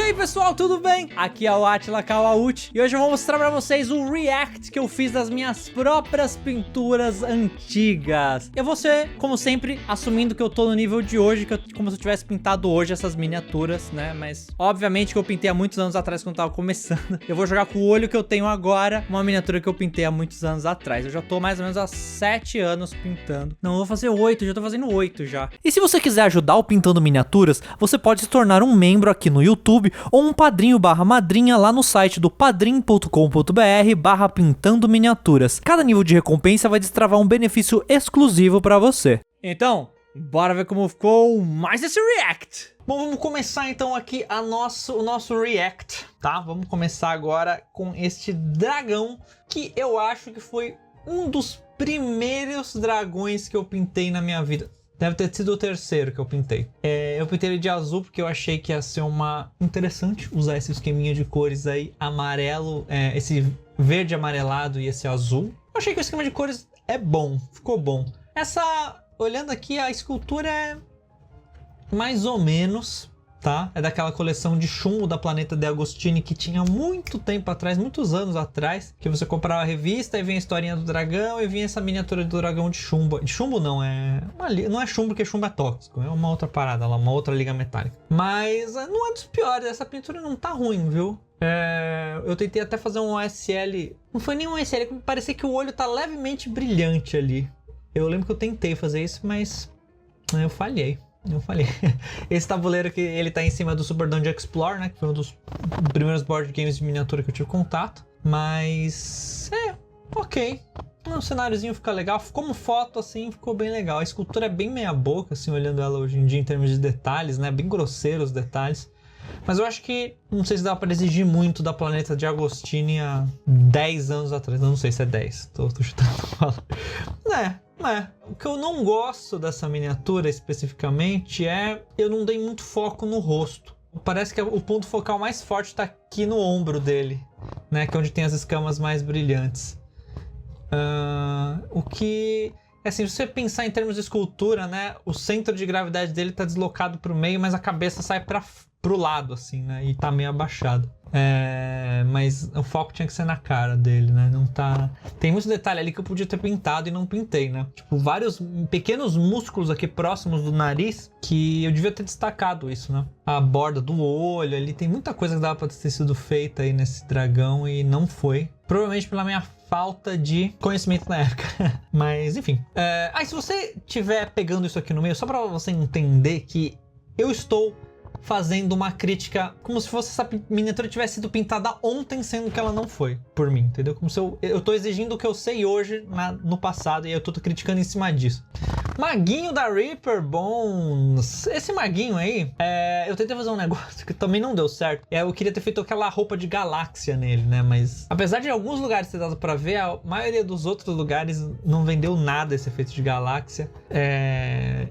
aí pessoal, tudo bem? Aqui é o Atila Kawauchi e hoje eu vou mostrar pra vocês o react que eu fiz das minhas próprias pinturas antigas. Eu vou ser, como sempre, assumindo que eu tô no nível de hoje, como se eu tivesse pintado hoje essas miniaturas, né? Mas obviamente que eu pintei há muitos anos atrás quando eu tava começando. Eu vou jogar com o olho que eu tenho agora, uma miniatura que eu pintei há muitos anos atrás. Eu já tô mais ou menos há 7 anos pintando. Não, eu vou fazer 8, já tô fazendo 8 já. E se você quiser ajudar o Pintando Miniaturas, você pode se tornar um membro aqui no YouTube ou um padrinho/madrinha lá no site do padrim.com.br/pintando miniaturas. Cada nível de recompensa vai destravar um benefício exclusivo pra você. Então, bora ver como ficou mais esse react. Bom, vamos começar então aqui o nosso react, tá? Vamos começar agora com este dragão que eu acho que foi um dos primeiros dragões que eu pintei na minha vida. Deve ter sido o terceiro que eu pintei. Eu pintei ele de azul porque eu achei que ia ser interessante usar esse esqueminha de cores aí, amarelo, esse verde amarelado e esse azul. Eu achei que o esquema de cores é bom, ficou bom. Olhando aqui, a escultura é mais ou menos, tá? É daquela coleção de chumbo da Planeta De Agostini que tinha muito tempo atrás, muitos anos atrás, que você comprava a revista e vinha a historinha do dragão e vinha essa miniatura do dragão de chumbo. De chumbo não, não é chumbo porque chumbo é tóxico, é uma outra parada lá, uma outra liga metálica. Mas não é dos piores, essa pintura não tá ruim, viu? Eu tentei até fazer um OSL, não foi nem um OSL, parecia que o olho tá levemente brilhante ali. Eu lembro que eu tentei fazer isso, mas eu falhei. Esse tabuleiro que ele tá em cima do Super Dungeon Explorer, né? Que foi um dos primeiros board games de miniatura que eu tive contato. Mas ok. O cenáriozinho fica legal. Como foto, assim, ficou bem legal. A escultura é bem meia boca, assim, olhando ela hoje em dia em termos de detalhes, né? Bem grosseiro os detalhes. Mas eu acho que, não sei se dá pra exigir muito da Planeta De Agostini há 10 anos atrás. Não sei se é 10. Tô chutando a bola. O que eu não gosto dessa miniatura especificamente eu não dei muito foco no rosto. Parece que o ponto focal mais forte tá aqui no ombro dele, né? Que é onde tem as escamas mais brilhantes. O que... assim, se você pensar em termos de escultura, né? O centro de gravidade dele tá deslocado pro meio, mas a cabeça sai pro lado, assim, né? E tá meio abaixado. Mas o foco tinha que ser na cara dele, né? Não tá... Tem muitos detalhes ali que eu podia ter pintado e não pintei, né? Tipo, vários pequenos músculos aqui próximos do nariz que eu devia ter destacado isso, né? A borda do olho ali, tem muita coisa que dava pra ter sido feita aí nesse dragão e não foi. Provavelmente pela minha falta de conhecimento na época. Mas, enfim. Se você estiver pegando isso aqui no meio, só pra você entender que eu estou fazendo uma crítica como se fosse essa miniatura tivesse sido pintada ontem, sendo que ela não foi, por mim, entendeu? Como se eu tô exigindo o que eu sei hoje no passado e eu tô criticando em cima disso. Maguinho da Reaper Bones. Esse maguinho aí, eu tentei fazer um negócio que também não deu certo. Eu queria ter feito aquela roupa de galáxia nele, né? Mas apesar de alguns lugares ter dado pra ver, a maioria dos outros lugares não vendeu nada esse efeito de galáxia.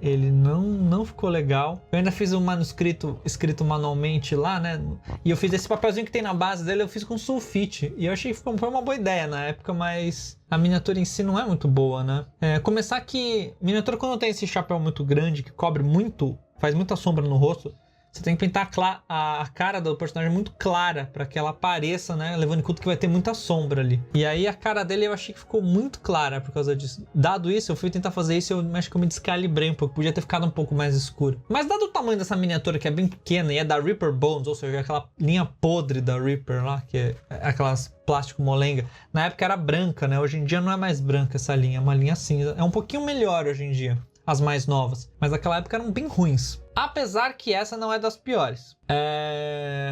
Ele não ficou legal. Eu ainda fiz um manuscrito escrito manualmente lá, né? E eu fiz esse papelzinho que tem na base dele, eu fiz com sulfite. E eu achei que foi uma boa ideia na época, mas a miniatura em si não é muito boa, né? Começar que miniatura, quando tem esse chapéu muito grande, que cobre muito, faz muita sombra no rosto, você tem que pintar a cara do personagem muito clara para que ela apareça, né? Levando em conta que vai ter muita sombra ali. E aí a cara dele eu achei que ficou muito clara por causa disso. Dado isso, eu fui tentar fazer isso e eu acho que eu me descalibrei um pouco. Podia ter ficado um pouco mais escuro. Mas dado o tamanho dessa miniatura, que é bem pequena e é da Reaper Bones, ou seja, aquela linha podre da Reaper lá, que é aquelas plástico molenga. Na época era branca, né? Hoje em dia não é mais branca essa linha, é uma linha cinza. É um pouquinho melhor hoje em dia, as mais novas. Mas naquela época eram bem ruins. Apesar que essa não é das piores.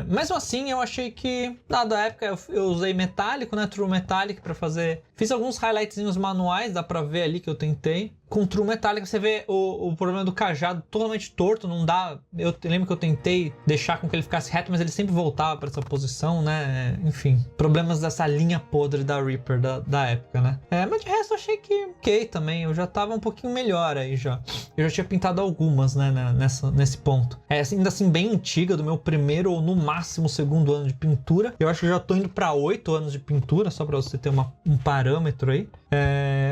Mesmo assim, eu achei que, dada a época, eu usei metálico, né? True Metallic pra fazer. Fiz alguns highlightzinhos manuais, dá pra ver ali que eu tentei. Com True Metallic você vê o problema do cajado totalmente torto, não dá... Eu lembro que eu tentei deixar com que ele ficasse reto, mas ele sempre voltava pra essa posição, né? Enfim, problemas dessa linha podre da Reaper da época, né? Mas de resto eu achei que ok também, eu já tava um pouquinho melhor aí já. Eu já tinha pintado algumas, né, nesse ponto. É ainda assim bem antiga, do meu primeiro ou no máximo segundo ano de pintura. Eu acho que eu já tô indo pra 8 anos de pintura, só pra você ter um parâmetro aí.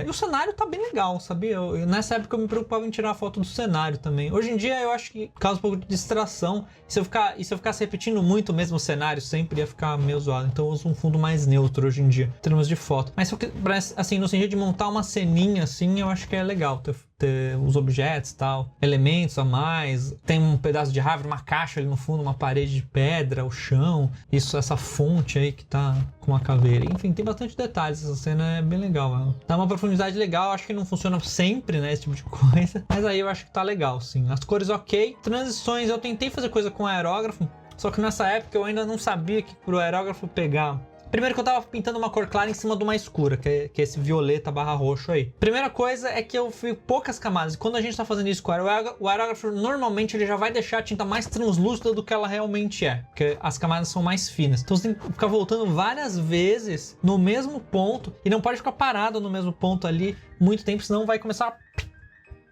E o cenário tá bem legal, sabia? Nessa época eu me preocupava em tirar a foto do cenário também. Hoje em dia eu acho que causa um pouco de distração. Se eu ficasse repetindo muito o mesmo cenário sempre, ia ficar meio zoado. Então eu uso um fundo mais neutro hoje em dia, em termos de foto. Mas assim, no sentido de montar uma ceninha assim, eu acho que é legal ter os objetos e tal, elementos a mais. Tem um pedaço de árvore, uma caixa ali no fundo, uma parede de pedra, o chão, essa fonte aí que tá com uma caveira. Enfim, tem bastante detalhes, essa cena é bem legal, mano. Dá uma profundidade legal, acho que não funciona sempre, né, esse tipo de coisa, mas aí eu acho que tá legal, sim. As cores ok, transições, eu tentei fazer coisa com aerógrafo, só que nessa época eu ainda não sabia que pro aerógrafo pegar. Primeiro que eu tava pintando uma cor clara em cima de uma escura, que é esse violeta barra roxo aí. Primeira coisa é que eu fui poucas camadas. E quando a gente tá fazendo isso com o aerógrafo, normalmente ele já vai deixar a tinta mais translúcida do que ela realmente é. Porque as camadas são mais finas. Então você tem que ficar voltando várias vezes no mesmo ponto. E não pode ficar parado no mesmo ponto ali muito tempo, senão vai começar a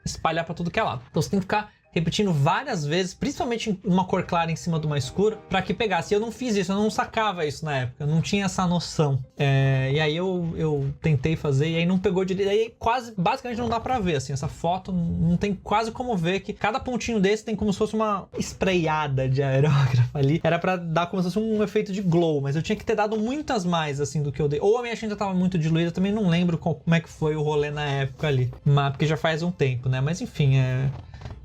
espalhar pra tudo que é lado. Então você tem que ficar repetindo várias vezes, principalmente uma cor clara em cima de uma escura, para que pegasse. Eu não fiz isso, eu não sacava isso na época, eu não tinha essa noção. E aí eu tentei fazer e aí não pegou direito. Aí basicamente não dá para ver, assim, essa foto não tem quase como ver que cada pontinho desse tem como se fosse uma sprayada de aerógrafo ali. Era para dar como se fosse um efeito de glow, mas eu tinha que ter dado muitas mais, assim, do que eu dei. Ou a minha tinta tava muito diluída, também não lembro como é que foi o rolê na época ali. Mas porque já faz um tempo, né? Mas enfim, é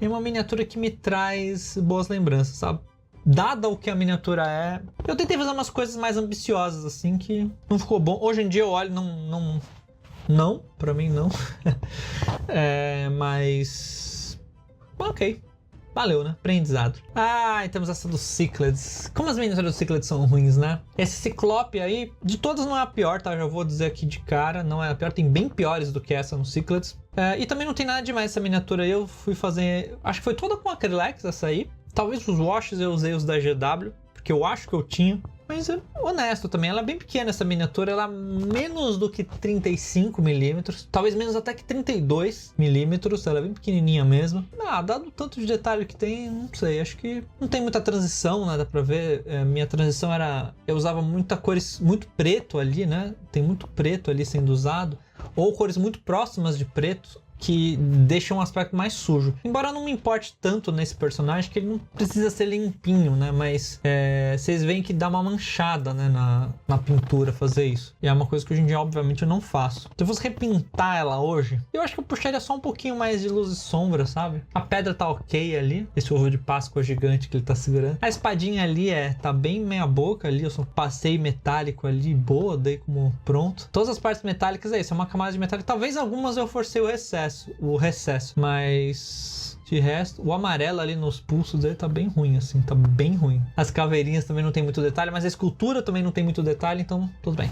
uma miniatura que me traz boas lembranças, sabe? Dada o que a miniatura é, eu tentei fazer umas coisas mais ambiciosas, assim, que não ficou bom. Hoje em dia eu olho, não, pra mim não. Mas... ok. Valeu, né? Aprendizado. E temos essa dos Cíclades. Como as miniaturas dos Cíclades são ruins, né? Esse Ciclope aí, de todas não é a pior, tá? Já vou dizer aqui de cara, não é a pior. Tem bem piores do que essa no Cíclades. E também não tem nada demais essa miniatura aí. Eu fui fazer... acho que foi toda com acrylex essa aí. Talvez os washes eu usei os da GW, porque eu acho que eu tinha. Mas é honesto também, ela é bem pequena essa miniatura, ela é menos do que 35mm, talvez menos até que 32mm, ela é bem pequenininha mesmo. Dado o tanto de detalhe que tem, não sei, acho que não tem muita transição, né, dá pra ver. Minha transição era, eu usava muita cores, muito preto ali, né, tem muito preto ali sendo usado, ou cores muito próximas de preto, que deixa um aspecto mais sujo. Embora não me importe tanto nesse personagem, que ele não precisa ser limpinho, né? Mas vocês veem que dá uma manchada, né? Na pintura fazer isso. E é uma coisa que hoje em dia, obviamente, eu não faço. Se eu fosse repintar ela hoje, eu acho que eu puxaria só um pouquinho mais de luz e sombra, sabe? A pedra tá ok ali. Esse ovo de Páscoa gigante que ele tá segurando. A espadinha ali tá bem meia boca ali. Eu só passei metálico ali, boa, dei como pronto. Todas as partes metálicas isso é uma camada de metálico. Talvez algumas eu forcei o recesso, mas de resto, o amarelo ali nos pulsos dele tá bem ruim, assim, tá bem ruim. As caveirinhas também não tem muito detalhe, mas a escultura também não tem muito detalhe, então tudo bem.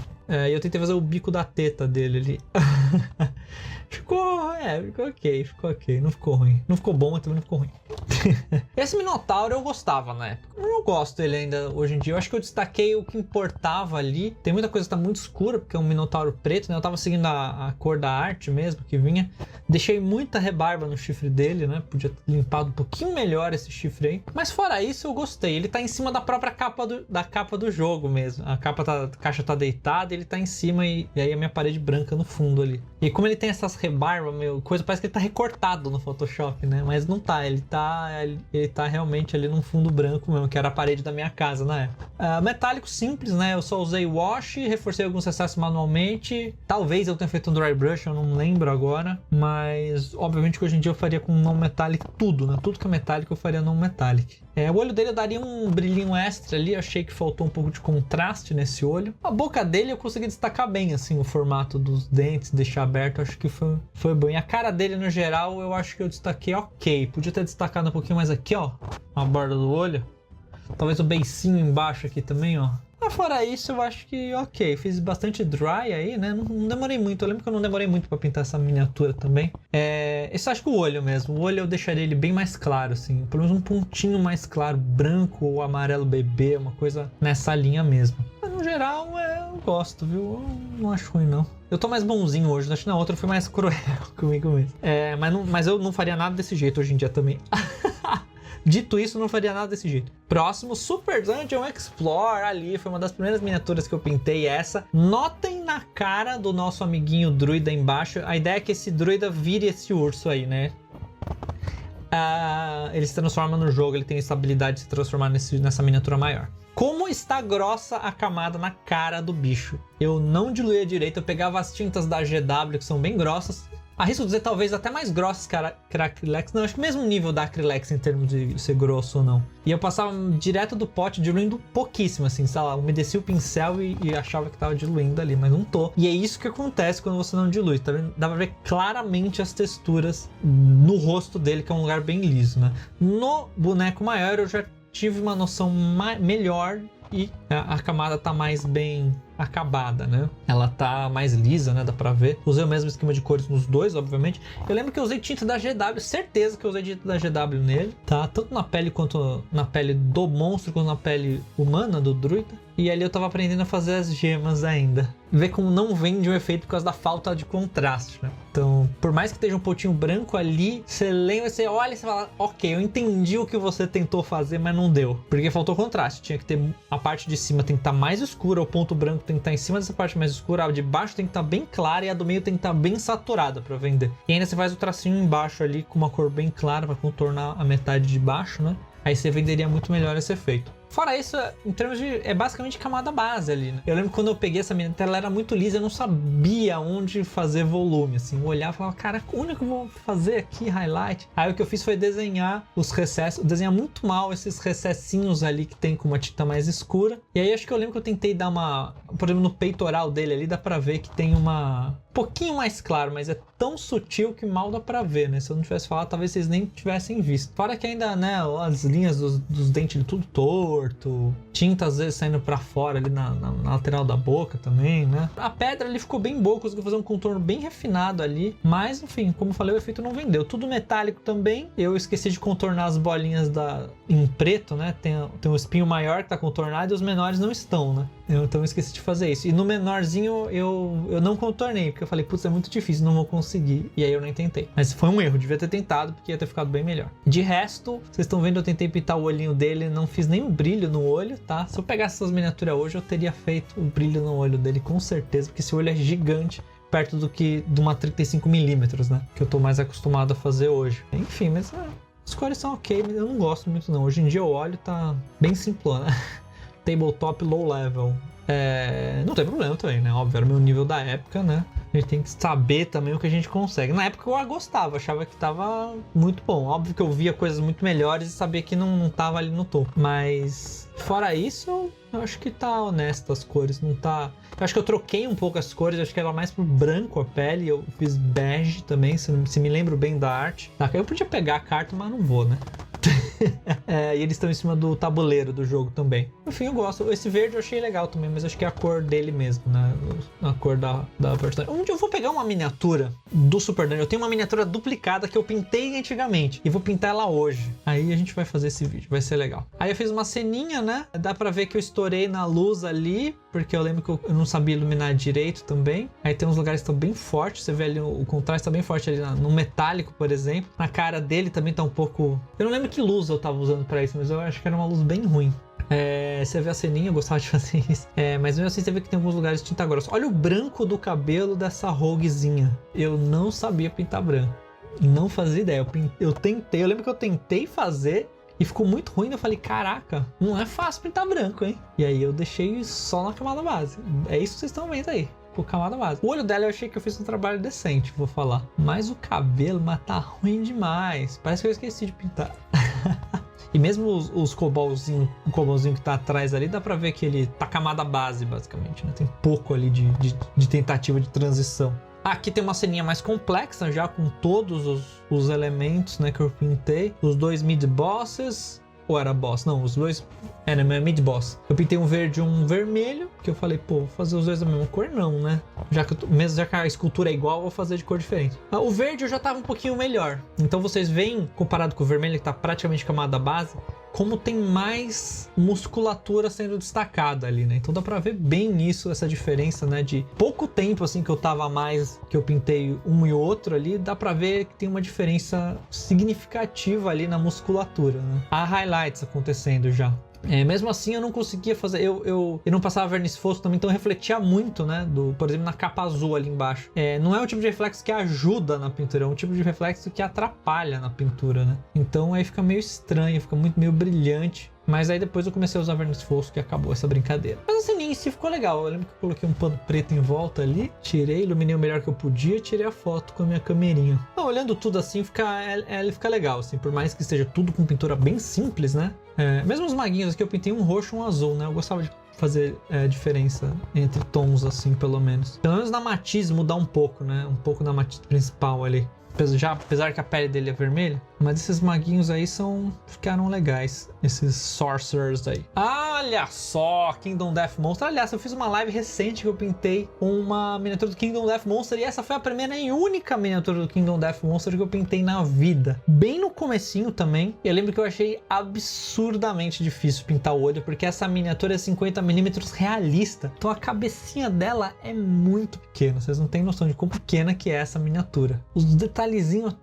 Eu tentei fazer o bico da teta dele ali. Ficou ok, não ficou ruim. Não ficou bom, mas também não ficou ruim. Esse Minotauro eu gostava na época. Eu não gosto dele ainda hoje em dia. Eu acho que eu destaquei o que importava ali. Tem muita coisa que tá muito escura, porque é um Minotauro preto, né? Eu tava seguindo a cor da arte mesmo, que vinha. Deixei muita rebarba no chifre dele, né? Podia ter limpado um pouquinho melhor esse chifre aí. Mas fora isso, eu gostei. Ele tá em cima da própria capa do jogo mesmo. A caixa tá deitada, ele tá em cima e aí a minha parede branca no fundo ali. E como ele tem essas rebarbas, coisa, parece que ele tá recortado no Photoshop, né? Mas não tá, ele tá realmente ali num fundo branco mesmo, que era a parede da minha casa na época. Metálico simples, né? Eu só usei wash, reforcei alguns excessos manualmente. Talvez eu tenha feito um dry brush, eu não lembro agora. Mas, obviamente que hoje em dia eu faria com non-metallic tudo, né? Tudo que é metálico eu faria non-metallic. O olho dele eu daria um brilhinho extra ali, eu achei que faltou um pouco de contraste nesse olho. A boca dele eu consegui destacar bem, assim, o formato dos dentes, deixar aberto, acho que foi bom. E a cara dele, no geral, eu acho que eu destaquei ok. Podia ter destacado um pouquinho mais aqui, ó, a borda do olho. Talvez o beicinho embaixo aqui também, ó. Mas fora isso, eu acho que ok. Fiz bastante dry aí, né? Não demorei muito. Eu lembro que eu não demorei muito pra pintar essa miniatura também. Esse acho que o olho mesmo. O olho eu deixaria ele bem mais claro, assim. Pelo menos um pontinho mais claro. Branco ou amarelo bebê. Uma coisa nessa linha mesmo. Mas no geral, eu gosto, viu? Eu não acho ruim, não. Eu tô mais bonzinho hoje, acho que na outra eu fui mais cruel comigo mesmo. Mas eu não faria nada desse jeito hoje em dia também. Dito isso, não faria nada desse jeito. Próximo, Super Dungeon Explorer ali. Foi uma das primeiras miniaturas que eu pintei essa. Notem na cara do nosso amiguinho druida embaixo. A ideia é que esse druida vire esse urso aí, né? Ele se transforma no jogo. Ele tem essa habilidade de se transformar nessa miniatura maior. Como está grossa a camada na cara do bicho. Eu não diluía direito. Eu pegava as tintas da GW, que são bem grossas. Arrisco dizer talvez até mais grossas que a Acrylex. Não, acho que mesmo nível da Acrylex em termos de ser grosso ou não. E eu passava direto do pote, diluindo pouquíssimo, assim, sei lá, umedecia o pincel e achava que tava diluindo ali, mas não tô. E é isso que acontece quando você não dilui, tá vendo? Dá pra ver claramente as texturas no rosto dele, que é um lugar bem liso, né? No boneco maior eu já tive uma noção melhor e a camada tá mais bem acabada, né? Ela tá mais lisa, né? Dá pra ver. Usei o mesmo esquema de cores nos dois, obviamente. Eu lembro que eu usei tinta da GW, certeza que eu usei tinta da GW nele, tá? Tanto na pele quanto na pele do monstro, quanto na pele humana do druida. E ali eu tava aprendendo a fazer as gemas ainda. Ver como não vende o efeito por causa da falta de contraste, né? Então, por mais que esteja um pontinho branco ali, você lembra, você olha e você fala, ok, eu entendi o que você tentou fazer, mas não deu. Porque faltou contraste. Tinha que ter, a parte de cima tem que estar mais escura, o ponto branco tem que estar em cima dessa parte mais escura, a de baixo tem que estar bem clara e a do meio tem que estar bem saturada para vender. E ainda você faz o tracinho embaixo ali com uma cor bem clara para contornar a metade de baixo, né? Aí você venderia muito melhor esse efeito. Fora isso, em termos de... é basicamente camada base ali, né? Eu lembro que quando eu peguei essa miniatura, ela era muito lisa, eu não sabia onde fazer volume, assim. Eu olhava e falava, cara, onde é que eu vou fazer aqui highlight? Aí o que eu fiz foi desenhar os recessos, desenhar muito mal esses recessinhos ali que tem com uma tinta mais escura. E aí acho que eu lembro que eu tentei dar uma... por exemplo, no peitoral dele ali, dá pra ver que tem uma... um pouquinho mais claro, mas é tão sutil que mal dá pra ver, né? Se eu não tivesse falado, talvez vocês nem tivessem visto. Fora que ainda, né, as linhas dos dentes tudo torto, tinta às vezes saindo pra fora ali na lateral da boca também, né? A pedra ali ficou bem boa, conseguiu fazer um contorno bem refinado ali, mas enfim, como eu falei, o efeito não vendeu. Tudo metálico também, eu esqueci de contornar as bolinhas em preto, né? Tem um espinho maior que tá contornado e os menores não estão, né? Então eu esqueci de fazer isso. E no menorzinho eu não contornei, porque eu falei, putz, é muito difícil, não vou conseguir. E aí eu nem tentei. Mas foi um erro, devia ter tentado, porque ia ter ficado bem melhor. De resto, vocês estão vendo, eu tentei pintar o olhinho dele, não fiz nem um brilho no olho, tá? Se eu pegasse essas miniaturas hoje, eu teria feito o brilho no olho dele, com certeza, porque esse olho é gigante, perto do que de uma 35mm, né? Que eu tô mais acostumado a fazer hoje. Enfim, mas as cores são ok, mas eu não gosto muito não. Hoje em dia o óleo tá bem simplona. Tabletop low level. Não tem problema também, né? Óbvio, era o meu nível da época, né? A gente tem que saber também o que a gente consegue. Na época eu gostava, achava que tava muito bom. Óbvio que eu via coisas muito melhores e sabia que não tava ali no topo. Mas fora isso, eu acho que tá honesto as cores, não tá... Eu acho que eu troquei um pouco as cores, eu acho que era mais pro branco a pele, eu fiz bege também, se me lembro bem da arte. Tá, eu podia pegar a carta, mas não vou, né? E eles estão em cima do tabuleiro do jogo também. Enfim, eu gosto. Esse verde eu achei legal também, mas acho que é a cor dele mesmo, né? A cor da personagem. Onde eu vou pegar uma miniatura do Super Dungeon? Eu tenho uma miniatura duplicada que eu pintei antigamente e vou pintar ela hoje. Aí a gente vai fazer esse vídeo, vai ser legal. Aí eu fiz uma ceninha, né? Dá pra ver que eu estourei na luz ali, porque eu lembro que eu não sabia iluminar direito também. Aí tem uns lugares que estão bem fortes, você vê ali o contraste tá bem forte ali no metálico, por exemplo. Na cara dele também tá um pouco... Eu não lembro que luz eu tava usando pra isso, mas eu acho que era uma luz bem ruim. Você vê a ceninha, eu gostava de fazer isso. Mas mesmo assim você vê que tem alguns lugares de tinta grossa. Olha o branco do cabelo dessa roguezinha. Eu não sabia pintar branco. Não fazia ideia. Eu tentei, eu lembro que eu tentei fazer e ficou muito ruim. Eu falei, caraca, não é fácil pintar branco, hein? E aí eu deixei só na camada base. É isso que vocês estão vendo aí. Por camada base. O olho dela eu achei que eu fiz um trabalho decente, vou falar. Mas o cabelo, mas tá ruim demais. Parece que eu esqueci de pintar. E mesmo os cobalzinho, o cobalzinho que tá atrás ali, dá pra ver que ele tá camada base, basicamente, né? Tem pouco ali de tentativa de transição. Aqui tem uma ceninha mais complexa, já com todos os elementos, né, que eu pintei. Os dois mid-bosses... Ou era boss? Não, os dois era mid-boss. Eu pintei um verde e um vermelho, que eu falei, pô, vou fazer os dois da mesma cor? Não, né? Mesmo já que a escultura é igual, eu vou fazer de cor diferente. O verde eu já tava um pouquinho melhor. Então vocês veem, comparado com o vermelho, que tá praticamente camada base, como tem mais musculatura sendo destacada ali, né? Então dá pra ver bem isso, essa diferença, né? De pouco tempo, assim, que eu tava a mais, que eu pintei um e outro ali, dá pra ver que tem uma diferença significativa ali na musculatura, né? Há highlights acontecendo já. Mesmo assim eu não conseguia fazer, eu não passava verniz fosco também, então refletia muito, né, por exemplo, na capa azul ali embaixo. Não é um tipo de reflexo que ajuda na pintura, é um tipo de reflexo que atrapalha na pintura, né? Então aí fica meio estranho, fica meio brilhante. Mas aí depois eu comecei a usar verniz fosco e acabou essa brincadeira. Mas assim, em si ficou legal. Eu lembro que eu coloquei um pano preto em volta ali, tirei, iluminei o melhor que eu podia, tirei a foto com a minha camerinha. Então, olhando tudo assim, ele fica legal, assim, por mais que esteja tudo com pintura bem simples, né? Mesmo os maguinhos aqui eu pintei um roxo e um azul, né? Eu gostava de fazer diferença entre tons, assim, pelo menos. Pelo menos na matiz mudar um pouco, né? Um pouco na matiz principal ali. Apesar que a pele dele é vermelha, mas esses maguinhos aí ficaram legais, esses sorcerers aí. Olha só, Kingdom Death Monster. Aliás, eu fiz uma live recente que eu pintei uma miniatura do Kingdom Death Monster e essa foi a primeira e única miniatura do Kingdom Death Monster que eu pintei na vida. Bem no comecinho também, eu lembro que eu achei absurdamente difícil pintar o olho, porque essa miniatura é 50mm realista, então a cabecinha dela é muito pequena, vocês não têm noção de quão pequena que é essa miniatura. Os detalhezinhos,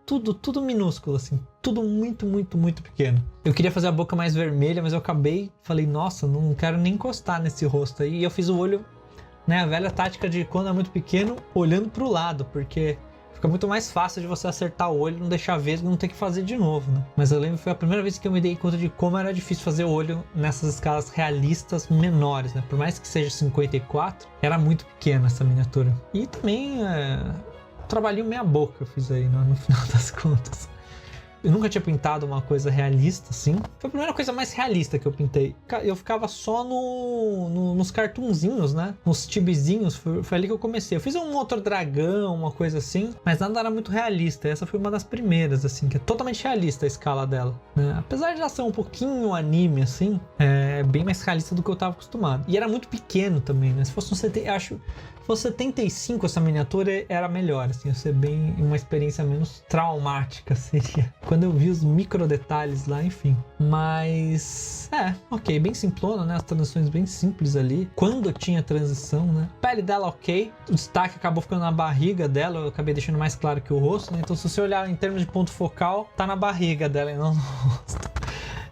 tudo minúsculo assim. Tudo muito, muito, muito pequeno. Eu queria fazer a boca mais vermelha, mas eu falei, nossa, não quero nem encostar nesse rosto aí. E eu fiz o olho, né, a velha tática de quando é muito pequeno, olhando pro lado, porque fica muito mais fácil de você acertar o olho, não deixar vesgo e não ter que fazer de novo, né? Mas eu lembro que foi a primeira vez que eu me dei conta de como era difícil fazer o olho nessas escalas realistas menores, né? Por mais que seja 54, era muito pequena essa miniatura. E também, trabalhinho meia boca eu fiz aí, né, no final das contas. Eu nunca tinha pintado uma coisa realista assim. Foi a primeira coisa mais realista que eu pintei. Eu ficava só nos cartunzinhos, né? Nos tibizinhos. Foi ali que eu comecei. Eu fiz um outro dragão, uma coisa assim. Mas nada era muito realista. Essa foi uma das primeiras, assim. Que é totalmente realista a escala dela, né? Apesar de já ser um pouquinho anime, assim. É bem mais realista do que eu tava acostumado. E era muito pequeno também, né? Se fosse um 70, acho... Se fosse 75, essa miniatura era melhor, assim, ia ser bem uma experiência menos traumática, seria. Quando eu vi os micro detalhes lá, enfim. Mas, ok, bem simplona, né? As transições bem simples ali. Quando tinha transição, né? A pele dela, ok. O destaque acabou ficando na barriga dela, eu acabei deixando mais claro que o rosto, né? Então, se você olhar em termos de ponto focal, tá na barriga dela e não no rosto.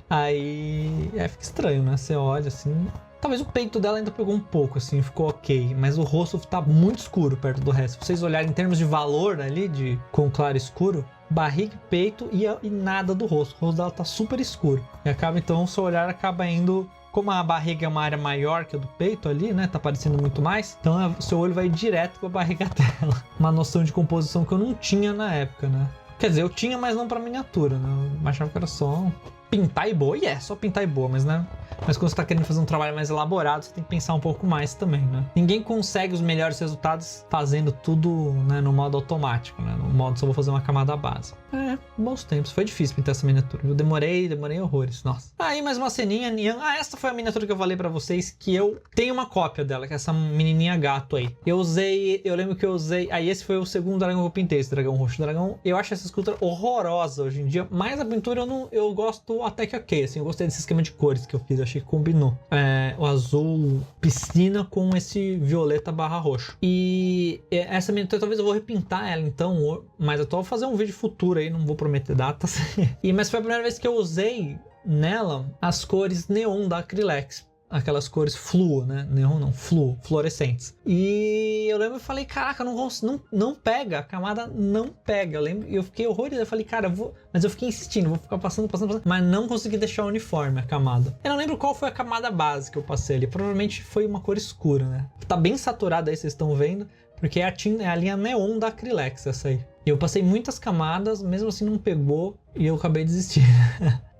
Aí, fica estranho, né? Você olha assim... Talvez o peito dela ainda pegou um pouco, assim, ficou ok. Mas o rosto tá muito escuro perto do resto. Se vocês olharem em termos de valor ali, com claro e escuro, barriga, peito e nada do rosto. O rosto dela tá super escuro. E acaba, então, o seu olhar acaba indo... Como a barriga é uma área maior que a do peito ali, né? Tá aparecendo muito mais. Então, o seu olho vai direto pra barriga dela. Uma noção de composição que eu não tinha na época, né? Quer dizer, eu tinha, mas não pra miniatura, né? Eu achava que era só... pintar e boa, só pintar e boa, mas né? Mas quando você tá querendo fazer um trabalho mais elaborado, você tem que pensar um pouco mais também, né? Ninguém consegue os melhores resultados fazendo tudo, né, no modo automático, né? No modo só vou fazer uma camada base. Bons tempos. Foi difícil pintar essa miniatura. Eu demorei horrores, nossa. Aí mais uma ceninha, Nian. Essa foi a miniatura que eu falei pra vocês, que eu tenho uma cópia dela, que é essa menininha gato aí. Eu lembro que eu usei, esse foi o segundo dragão que eu pintei, esse dragão roxo. Eu acho essa escultura horrorosa hoje em dia, mas a pintura eu gosto até que ok, assim, eu gostei desse esquema de cores que eu fiz, achei que combinou. O azul piscina com esse violeta barra roxo. E essa miniatura talvez eu vou repintar ela então, mas eu tô vou fazer um vídeo futuro aí, não vou prometer datas. Mas foi a primeira vez que eu usei nela as cores neon da Acrylex. Aquelas cores fluo, né? Neon não, fluo, fluorescentes. E eu lembro, eu falei, caraca, não pega, a camada não pega. Eu lembro, e eu fiquei horrorizado, eu falei, cara, mas eu fiquei insistindo, vou ficar passando, mas não consegui deixar uniforme a camada. Eu não lembro qual foi a camada base que eu passei ali, provavelmente foi uma cor escura, né? Tá bem saturada aí, vocês estão vendo, porque é a linha neon da Acrylex, essa aí. Eu passei muitas camadas, mesmo assim não pegou, e eu acabei desistindo.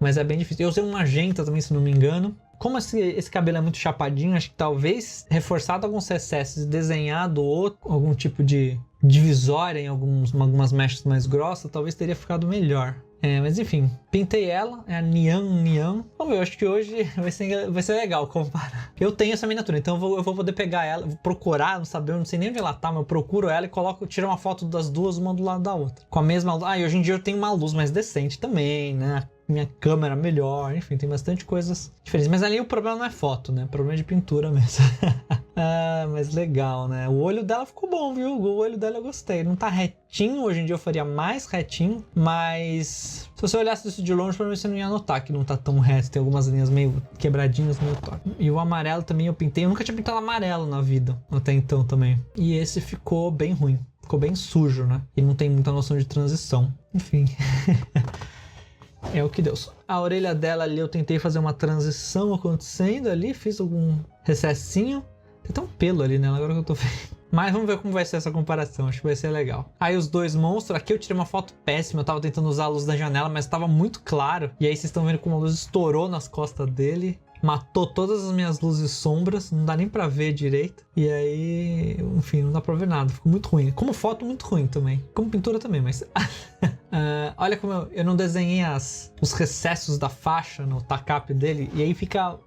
Mas é bem difícil. Eu usei um magenta também, se não me engano. Como esse cabelo é muito chapadinho, acho que talvez reforçado alguns recessos e desenhado algum tipo de divisória em algumas mechas mais grossas, talvez teria ficado melhor. Mas enfim, pintei ela, é a Nian. Vamos ver, eu acho que hoje vai ser legal comparar. Eu tenho essa miniatura, então eu vou poder pegar ela, vou procurar, não sei nem onde ela tá, mas eu procuro ela e tiro uma foto das duas, uma do lado da outra. Com a mesma luz. E hoje em dia eu tenho uma luz mais decente também, né? minha câmera melhor, enfim, tem bastante coisas diferentes. Mas ali o problema não é foto, né? O problema é de pintura mesmo. Ah, mas legal, né? O olho dela ficou bom, viu? O olho dela eu gostei. Não tá retinho, hoje em dia eu faria mais retinho, mas se você olhasse isso de longe, provavelmente você não ia notar que não tá tão reto. Tem algumas linhas meio quebradinhas, meio tortas. E o amarelo também eu pintei. Eu nunca tinha pintado amarelo na vida, até então também. E esse ficou bem ruim. Ficou bem sujo, né? E não tem muita noção de transição. Enfim. É o que deu. A orelha dela ali eu tentei fazer uma transição acontecendo ali. Fiz algum recessinho. Tem até um pelo ali nela, agora que eu tô vendo. Mas vamos ver como vai ser essa comparação, acho que vai ser legal. Aí os dois monstros, aqui eu tirei uma foto péssima, eu tava tentando usar a luz da janela, mas tava muito claro. E aí vocês estão vendo como a luz estourou nas costas dele. Matou todas as minhas luzes e sombras, não dá nem pra ver direito. E aí, enfim, não dá pra ver nada, ficou muito ruim. Como foto, muito ruim também. Como pintura também, mas... olha como eu não desenhei os recessos da faixa no tacape dele, e aí fica...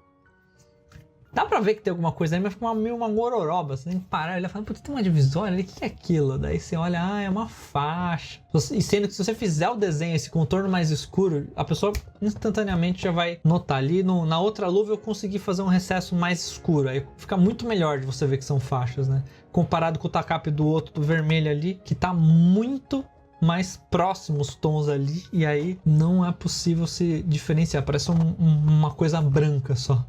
Dá pra ver que tem alguma coisa aí, mas fica meio uma gororoba. Você tem que parar e olhar e falar, putz, tem uma divisória ali, o que é aquilo? Daí você olha, é uma faixa. E sendo que se você fizer o desenho, esse contorno mais escuro, a pessoa instantaneamente já vai notar. Ali na outra luva eu consegui fazer um recesso mais escuro. Aí fica muito melhor de você ver que são faixas, né? Comparado com o tacape do outro, do vermelho ali, que tá muito mais próximos tons ali, e aí não é possível se diferenciar, parece uma coisa branca só.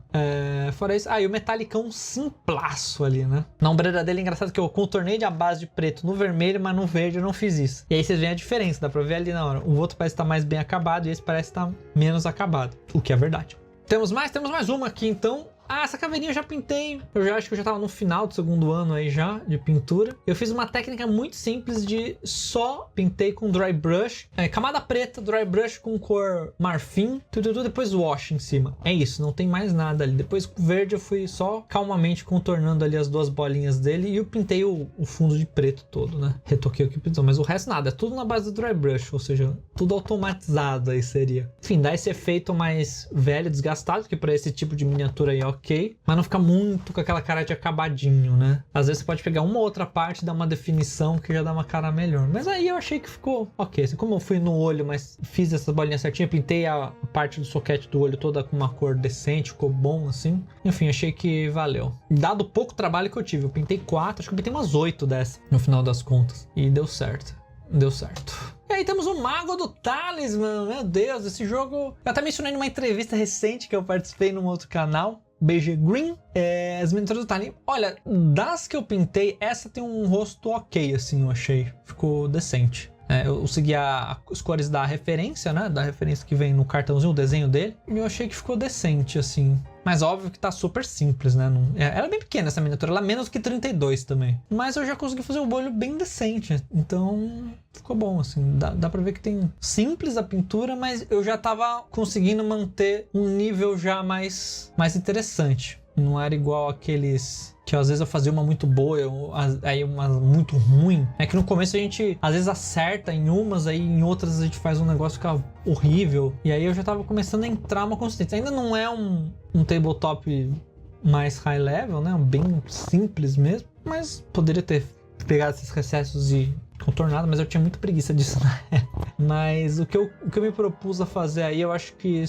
Fora isso, e o metalicão simplaço ali, né? Na ombreira dele é engraçado que eu contornei a base de preto no vermelho, mas no verde eu não fiz isso. E aí vocês veem a diferença, dá pra ver ali na hora. O outro parece estar mais bem acabado e esse parece estar menos acabado, o que é verdade. Temos mais uma aqui então. Essa caveirinha eu já pintei, eu já acho que eu já tava no final do segundo ano aí já, de pintura. Eu fiz uma técnica muito simples de só pintei com dry brush, camada preta, dry brush com cor marfim, depois wash em cima. É isso, não tem mais nada ali. Depois com verde eu fui só calmamente contornando ali as duas bolinhas dele e eu pintei o fundo de preto todo, né? Retoquei o que pintou, mas o resto nada, é tudo na base do dry brush, ou seja, tudo automatizado aí seria. Enfim, dá esse efeito mais velho, desgastado, que para esse tipo de miniatura aí é ok, mas não fica muito com aquela cara de acabadinho, né? Às vezes você pode pegar uma outra parte e dar uma definição que já dá uma cara melhor. Mas aí eu achei que ficou ok. Assim, como eu fui no olho, mas fiz essas bolinhas certinho, pintei a parte do soquete do olho toda com uma cor decente, ficou bom assim. Enfim, achei que valeu. Dado o pouco trabalho que eu tive, eu pintei 4, acho que eu pintei umas 8 dessas no final das contas. E deu certo. Deu certo. E aí temos o Mago do Talismã. Meu Deus, esse jogo... Eu até mencionei numa entrevista recente que eu participei num outro canal, BG Green, as miniaturas do Talismã. Olha, das que eu pintei, essa tem um rosto ok, assim, eu achei. Ficou decente. Eu segui as cores da referência, né? Da referência que vem no cartãozinho, o desenho dele. E eu achei que ficou decente, assim. Mas óbvio que tá super simples, né? Ela é bem pequena, essa miniatura. Ela é menos que 32 também. Mas eu já consegui fazer o olho bem decente. Então, ficou bom, assim. Dá pra ver que tem simples a pintura, mas eu já tava conseguindo manter um nível já mais interessante. Não era igual aqueles... que às vezes eu fazia uma muito boa, aí uma muito ruim. É que no começo a gente às vezes acerta em umas, aí em outras a gente faz um negócio que fica horrível. E aí eu já tava começando a entrar uma consistência. Ainda não é um tabletop mais high level, né? Bem simples mesmo. Mas poderia ter pegado esses recessos e contornado, mas eu tinha muita preguiça disso, né? Mas o que eu me propus a fazer aí, eu acho que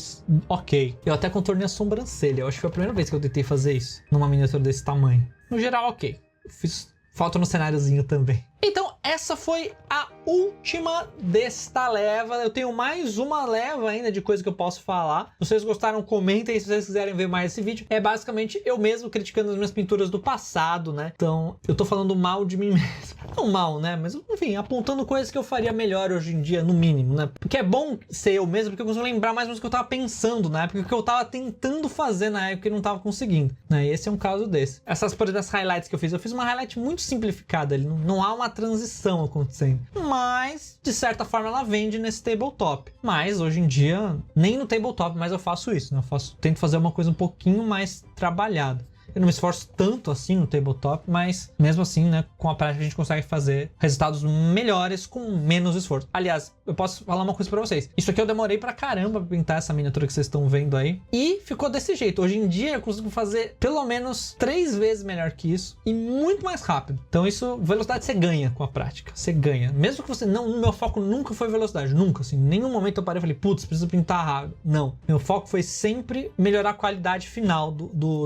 ok. Eu até contornei a sobrancelha. Eu acho que foi a primeira vez que eu tentei fazer isso numa miniatura desse tamanho. No geral, ok. Eu fiz falta no cenáriozinho também. Então, essa foi a última desta leva. Eu tenho mais uma leva ainda de coisa que eu posso falar. Se vocês gostaram, comentem. Se vocês quiserem ver mais esse vídeo, é basicamente eu mesmo criticando as minhas pinturas do passado, né? Então, eu tô falando mal de mim mesmo. Não mal, né? Mas, enfim, apontando coisas que eu faria melhor hoje em dia, no mínimo, né? Porque é bom ser eu mesmo, porque eu consigo lembrar mais ou menos o que eu tava pensando na época, o que eu tava tentando fazer na época e não tava conseguindo, né? E esse é um caso desse. Essas, por exemplo, as highlights que eu fiz uma highlight muito simplificada ali. Não há uma transição acontecendo. Mas, de certa forma, ela vende nesse tabletop. Mas, hoje em dia, nem no tabletop mais eu faço isso, né? Tento fazer uma coisa um pouquinho mais trabalhada. Eu não me esforço tanto assim no tabletop, mas mesmo assim, né, com a prática a gente consegue fazer resultados melhores com menos esforço. Aliás, eu posso falar uma coisa pra vocês. Isso aqui eu demorei pra caramba pra pintar essa miniatura que vocês estão vendo aí. E ficou desse jeito. Hoje em dia eu consigo fazer pelo menos 3 vezes melhor que isso e muito mais rápido. Então isso, velocidade você ganha com a prática. Você ganha. Mesmo que você não... Meu foco nunca foi velocidade. Nunca, assim. Em nenhum momento eu parei e falei, putz, preciso pintar rápido. Não. Meu foco foi sempre melhorar a qualidade final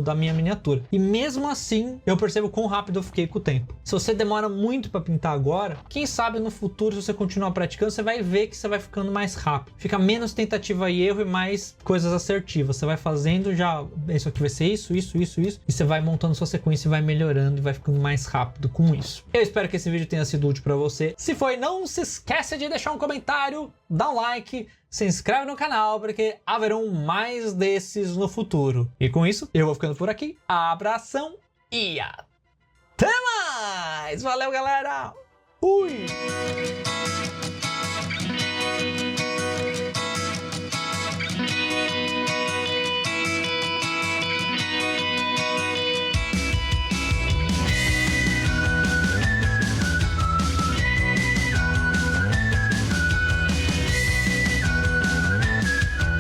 da minha miniatura. E mesmo assim, eu percebo quão rápido eu fiquei com o tempo. Se você demora muito pra pintar agora, quem sabe no futuro, se você continuar praticando, você vai ver que você vai ficando mais rápido. Fica menos tentativa e erro e mais coisas assertivas. Você vai fazendo já, isso aqui vai ser isso, isso, isso, isso. E você vai montando sua sequência e vai melhorando e vai ficando mais rápido com isso. Eu espero que esse vídeo tenha sido útil pra você. Se foi, não se esqueça de deixar um comentário, dá um like, se inscreve no canal, porque haverão mais desses no futuro. E com isso, eu vou ficando por aqui. Abração e até mais! Valeu, galera! Fui!